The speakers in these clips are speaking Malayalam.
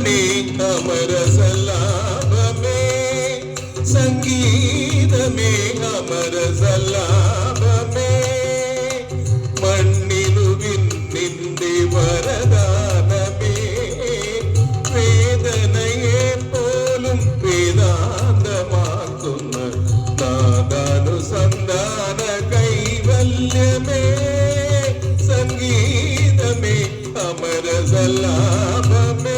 अमर सलाममे संगीतमे अमर सलाममे मण्णिलुविन निन्ने वरदानमे वेदनये पोलुम वेदान्तमाक्कुन्न नादानुसन्धान कैवल्यमे संगीतमे अमर सलाममे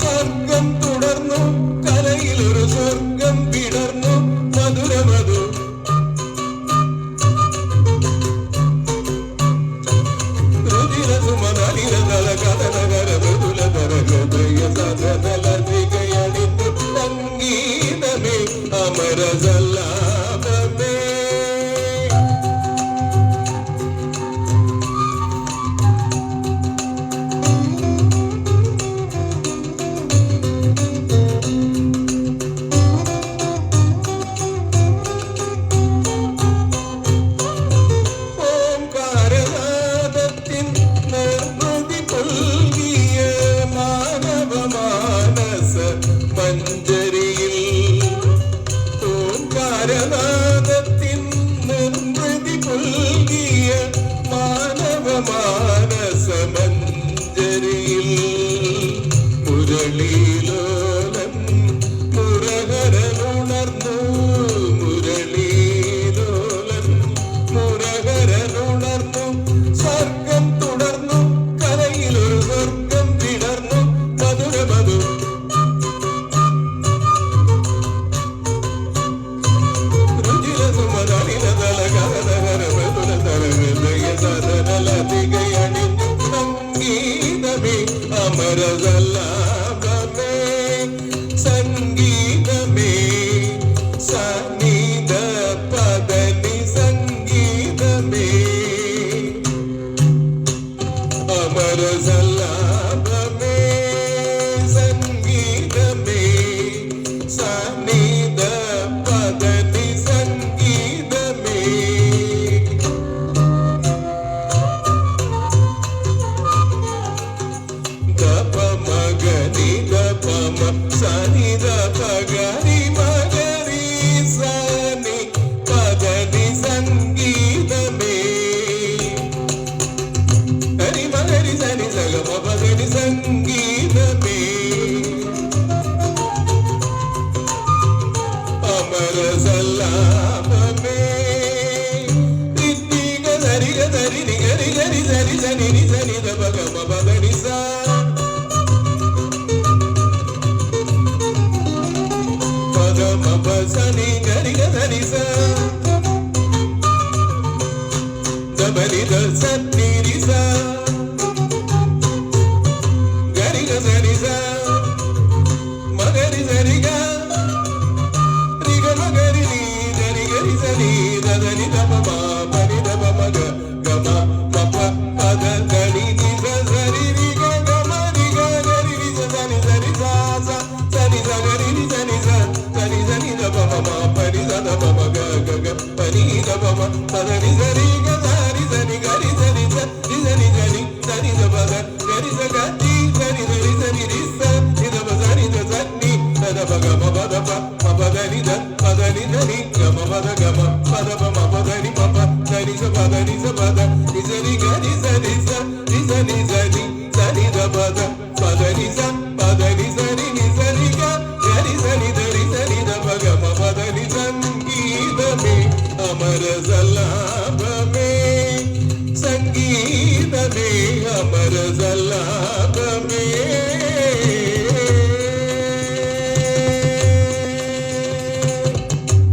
സ്വർഗം തുടർന്നു കരയിലൊരു സ്വർഗം വിടർന്നു മധുരമധു രുചിര സുമനലിര തല കഥനകര മൃദുല തരകതയ സദനലതികയണിത്തു സംഗീതമേ അമര സല്ലാപമേ മുരളീലോലൻ മുരഹരനുണർന്നു മുരളീലോലൻ മുരഹരനുണർന്നു സ്വർഗം തുടർന്നു കരയിലൊരു സ്വർഗം വിടർന്നു മധുരമധു രുചിര സുമനലിന തല കരനകര മൃദുല തരഹൃദയ സദനലതികയണിഞ്ഞു സംഗീതമേ അമര സല്ലാപമേ സംഗീതമേ സനിധ പദനി സംഗീതമേ അമര സല്ലാപമേ സംഗീതമേ സനിധ പദനി സംഗീതമേ മഗനി ദപമ സനി ദപഗരി മഗരി സനി പദനി സംഗീതമേ ഹരി മഗരി സനി സഗമ പദനി സംഗീതമേ അമര സല്ലാപമേ രിത്തിഗ സരി ഗരി നിഗരി ഗരി സരി സനി നി സനി ദപഗമ പദനി സ sani gari gari sa dabali da sani ri sa gari gari sa magari sari ga ri ga magari ni gari gari sani da ni da ma pa ni da ma ga ma pa pa da gani ni sa సల్లాపమే సంగీతమే అమర సల్లాపమే